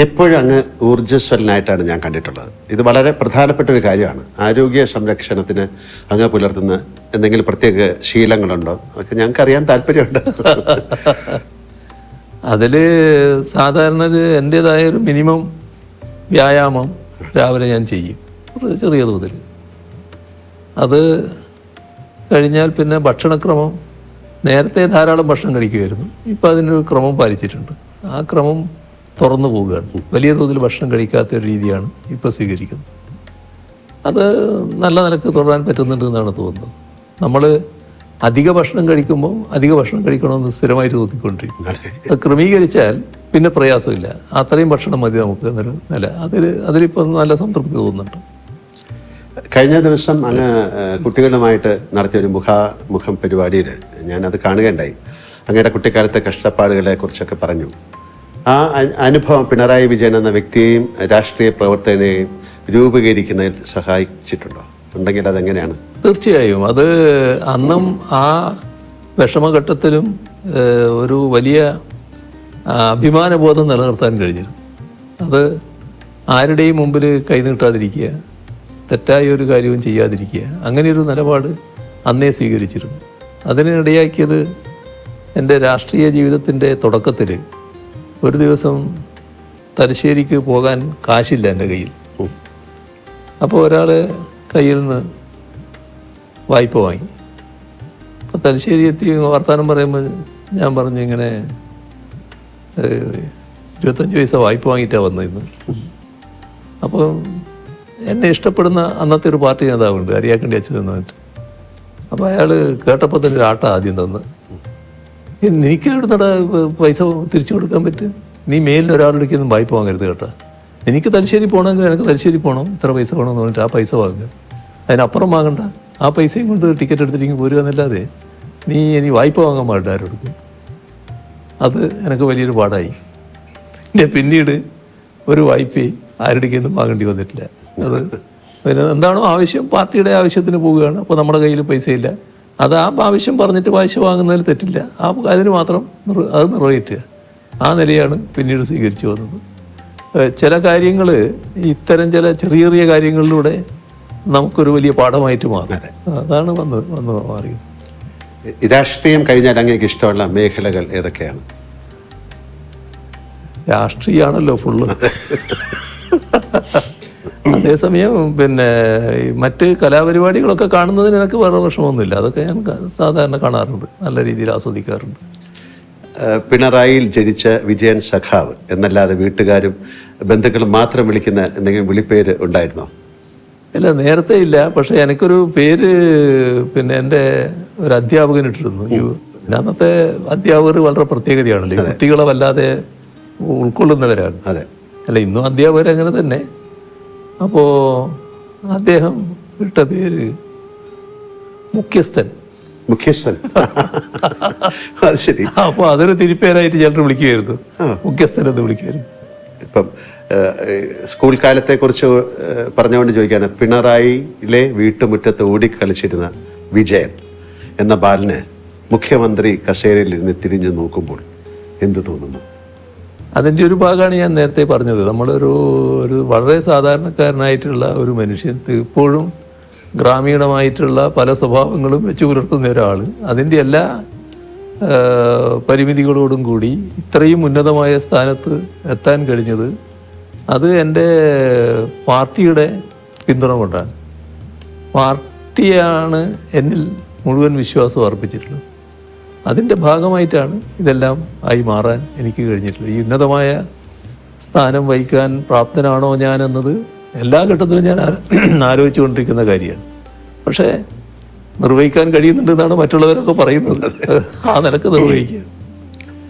എപ്പോഴും അങ്ങ് ഊർജ്ജസ്വലനായിട്ടാണ് ഞാൻ കണ്ടിട്ടുള്ളത്. ഇത് വളരെ പ്രധാനപ്പെട്ട ഒരു കാര്യമാണ്. ആരോഗ്യ സംരക്ഷണത്തിന് അങ്ങ് പുലർത്തുന്ന എന്തെങ്കിലും പ്രത്യേക ശീലങ്ങളുണ്ടോ? അതൊക്കെ ഞങ്ങൾക്കറിയാൻ താല്പര്യമുണ്ട്. അതിൽ സാധാരണ എൻ്റേതായൊരു മിനിമം വ്യായാമം രാവിലെ ഞാൻ ചെയ്യും, ചെറിയ തോതിൽ. അത് കഴിഞ്ഞാൽ പിന്നെ ഭക്ഷണക്രമം, നേരത്തെ ധാരാളം ഭക്ഷണം കഴിക്കുമായിരുന്നു, ഇപ്പം അതിനൊരു ക്രമം പാലിച്ചിട്ടുണ്ട്. ആ ക്രമം തുറന്നു പോവുകയാണ്. വലിയ തോതിൽ ഭക്ഷണം കഴിക്കാത്ത ഒരു രീതിയാണ് ഇപ്പോൾ സ്വീകരിക്കുന്നത്. അത് നല്ല നിലക്ക് തുടരാൻ പറ്റുന്നുണ്ട് എന്നാണ് തോന്നുന്നത്. നമ്മൾ അധിക ഭക്ഷണം കഴിക്കുമ്പോൾ അധിക ഭക്ഷണം കഴിക്കണമെന്ന് സ്ഥിരമായിട്ട് തോന്നിക്കൊണ്ടിരിക്കും. അത് ക്രമീകരിച്ചാൽ പിന്നെ പ്രയാസമില്ല. അത്രയും ഭക്ഷണം മതി നമുക്ക് എന്നൊരു നില. അതിലിപ്പോൾ നല്ല സംതൃപ്തി തോന്നുന്നുണ്ട്. കഴിഞ്ഞ ദിവസം അങ്ങ് കുട്ടികളുമായിട്ട് നടത്തിയൊരു മുഖാമുഖം പരിപാടിയിൽ ഞാനത് കാണുകയുണ്ടായി. അങ്ങയുടെ കുട്ടിക്കാലത്തെ കഷ്ടപ്പാടുകളെ കുറിച്ചൊക്കെ പറഞ്ഞു. ആ അനുഭവം പിണറായി വിജയൻ എന്ന വ്യക്തിയെയും രാഷ്ട്രീയ പ്രവർത്തകനെയും രൂപീകരിക്കുന്നതിൽ സഹായിച്ചിട്ടുണ്ടോ? ഉണ്ടെങ്കിൽ അതെങ്ങനെയാണ്? തീർച്ചയായും. അത് അന്നും ആ വിഷമഘട്ടത്തിലും ഒരു വലിയ അഭിമാനബോധം നിലനിർത്താൻ കഴിഞ്ഞിരുന്നു. അത് ആരുടെയും മുമ്പിൽ കൈനീട്ടാതിരിക്കുക, തെറ്റായ ഒരു കാര്യവും ചെയ്യാതിരിക്കുക, അങ്ങനെയൊരു നിലപാട് അന്നേ സ്വീകരിച്ചിരുന്നു. അതിനിടയാക്കിയത് എൻ്റെ രാഷ്ട്രീയ ജീവിതത്തിൻ്റെ തുടക്കത്തിൽ ഒരു ദിവസം തലശ്ശേരിക്ക് പോകാൻ കാശില്ല എൻ്റെ കയ്യിൽ. അപ്പോൾ ഒരാൾ കയ്യിൽ നിന്ന് വായ്പ വാങ്ങി. അപ്പോൾ തലശ്ശേരി എത്തി വർത്തമാനം പറയുമ്പോൾ ഞാൻ പറഞ്ഞു, ഇങ്ങനെ 25 പൈസ വായ്പ വാങ്ങിയിട്ടാണ് വന്നത് ഇന്ന്. അപ്പോൾ എന്നെ ഇഷ്ടപ്പെടുന്ന അന്നത്തെ ഒരു പാർട്ടി നേതാവുണ്ട്, അരിയാക്കണ്ടി അച്ഛൻ എന്ന് പറഞ്ഞിട്ട്. അപ്പോൾ അയാൾ കേട്ടപ്പോൾ തന്നെ ഒരു ആട്ട ആദ്യം തന്ന്, നിനക്ക് എവിടുന്നടാ പൈസ തിരിച്ചു കൊടുക്കാൻ പറ്റും? നീ മേലിൽ ഒരാളുടെക്കൊന്നും വായ്പ വാങ്ങരുത് കേട്ടോ. എനിക്ക് തലശ്ശേരി പോകണമെങ്കിൽ എനിക്ക് തലശ്ശേരി പോകണം, ഇത്ര പൈസ വേണമെന്ന് പറഞ്ഞിട്ട് ആ പൈസ വാങ്ങുക. അതിനപ്പുറം വാങ്ങണ്ട. ആ പൈസയും കൊണ്ട് ടിക്കറ്റ് എടുത്തിരിക്കും പോരുക എന്നല്ലാതെ നീ ഇനി വായ്പ വാങ്ങാൻ പാടില്ല ആരോടുക്കും. അത് എനിക്ക് വലിയൊരു പാടായി. പിന്നീട് ഒരു വായ്പയും ആരുടെക്കൊന്നും വാങ്ങേണ്ടി വന്നിട്ടില്ല. അത് പിന്നെ എന്താണോ ആവശ്യം, പാർട്ടിയുടെ ആവശ്യത്തിന് പോവുകയാണ്. അപ്പോൾ നമ്മുടെ കയ്യിൽ പൈസയില്ല, അത് ആ ആവശ്യം പറഞ്ഞിട്ട് പൈസ വാങ്ങുന്നതിൽ തെറ്റില്ല. അതിന് മാത്രം അത് നിറവേറ്റുക. ആ നിലയാണ് പിന്നീട് സ്വീകരിച്ചു വന്നത്. ചില കാര്യങ്ങൾ, ഇത്തരം ചില ചെറിയ ചെറിയ കാര്യങ്ങളിലൂടെ നമുക്കൊരു വലിയ പാഠമായിട്ട് മാറും. അതാണ് വന്ന് മാറിയത്. രാഷ്ട്രീയം കഴിഞ്ഞാൽ അങ്ങേക്ക് ഇഷ്ടമുള്ള മേഖലകൾ ഏതൊക്കെയാണ്? രാഷ്ട്രീയമാണല്ലോ ഫുള്ള്. അതേസമയം പിന്നെ മറ്റ് കലാപരിപാടികളൊക്കെ കാണുന്നതിന് എനിക്ക് വേറെ വിഷമമൊന്നുമില്ല. അതൊക്കെ ഞാൻ സാധാരണ കാണാറുണ്ട്, നല്ല രീതിയിൽ ആസ്വദിക്കാറുണ്ട്. പിണറായിയിൽ ജനിച്ച വിജയൻ സഖാവ് എന്നല്ലാതെ വീട്ടുകാരും ബന്ധുക്കളും മാത്രം വിളിക്കുന്ന എന്തെങ്കിലും വിളിപ്പേര് ഉണ്ടായിരുന്നോ? ഇല്ല, നേരത്തെ ഇല്ല. പക്ഷെ എനിക്കൊരു പേര് പിന്നെ എൻ്റെ ഒരു അധ്യാപകൻ ഇട്ടിരുന്നു. അന്നത്തെ അധ്യാപകർ വളരെ പ്രത്യേകതയാണല്ലോ, കുട്ടികളെ വല്ലാതെ ഉൾക്കൊള്ളുന്നവരാണ്. അതെ, അല്ല ഇന്നും അധ്യാപകർ അങ്ങനെ തന്നെ. അപ്പോൾ അദ്ദേഹം ഇട്ട പേര് മുഖ്യസ്ഥൻ. അത് ശരി. അപ്പോൾ അതൊരു തിരിപ്പേരായിട്ട് ചിലർ വിളിക്കുമായിരുന്നു, മുഖ്യസ്ഥൻ എന്ന് വിളിക്കുമായിരുന്നു. ഇപ്പം സ്കൂൾ കാലത്തെ കുറിച്ച് പറഞ്ഞുകൊണ്ട് ചോദിക്കുകയാണ്, പിണറായിയിലെ വീട്ടുമുറ്റത്ത് ഓടിക്കളിച്ചിരുന്ന വിജയൻ എന്ന ബാലന് മുഖ്യമന്ത്രി കസേരയിൽ ഇരുന്ന് തിരിഞ്ഞു നോക്കുമ്പോൾ എന്ത് തോന്നുന്നു? അതിൻ്റെ ഒരു ഭാഗമാണ് ഞാൻ നേരത്തെ പറഞ്ഞത്. നമ്മളൊരു വളരെ സാധാരണക്കാരനായിട്ടുള്ള ഒരു മനുഷ്യൻ, ഇപ്പോഴും ഗ്രാമീണമായിട്ടുള്ള പല സ്വഭാവങ്ങളും വെച്ച് പുലർത്തുന്ന ഒരാൾ, അതിൻ്റെ എല്ലാ പരിമിതികളോടും കൂടി ഇത്രയും ഉന്നതമായ സ്ഥാനത്ത് എത്താൻ കഴിഞ്ഞത് അത് എൻ്റെ പാർട്ടിയുടെ പിന്തുണ കൊണ്ടാണ്. പാർട്ടിയാണ് എന്നിൽ മുഴുവൻ വിശ്വാസം അർപ്പിച്ചിട്ടുള്ളത്. അതിൻ്റെ ഭാഗമായിട്ടാണ് ഇതെല്ലാം ആയി മാറാൻ എനിക്ക് കഴിഞ്ഞിട്ടുള്ളത്. ഈ ഉന്നതമായ സ്ഥാനം വഹിക്കാൻ പ്രാപ്തനാണോ ഞാൻ എന്നത് എല്ലാ ഘട്ടത്തിലും ഞാൻ ആലോചിച്ചു കൊണ്ടിരിക്കുന്ന കാര്യമാണ്. പക്ഷേ നിർവഹിക്കാൻ കഴിയുന്നുണ്ടെന്നാണ് മറ്റുള്ളവരൊക്കെ പറയുന്നത്. ആ നിലക്ക് നിർവഹിക്കുക.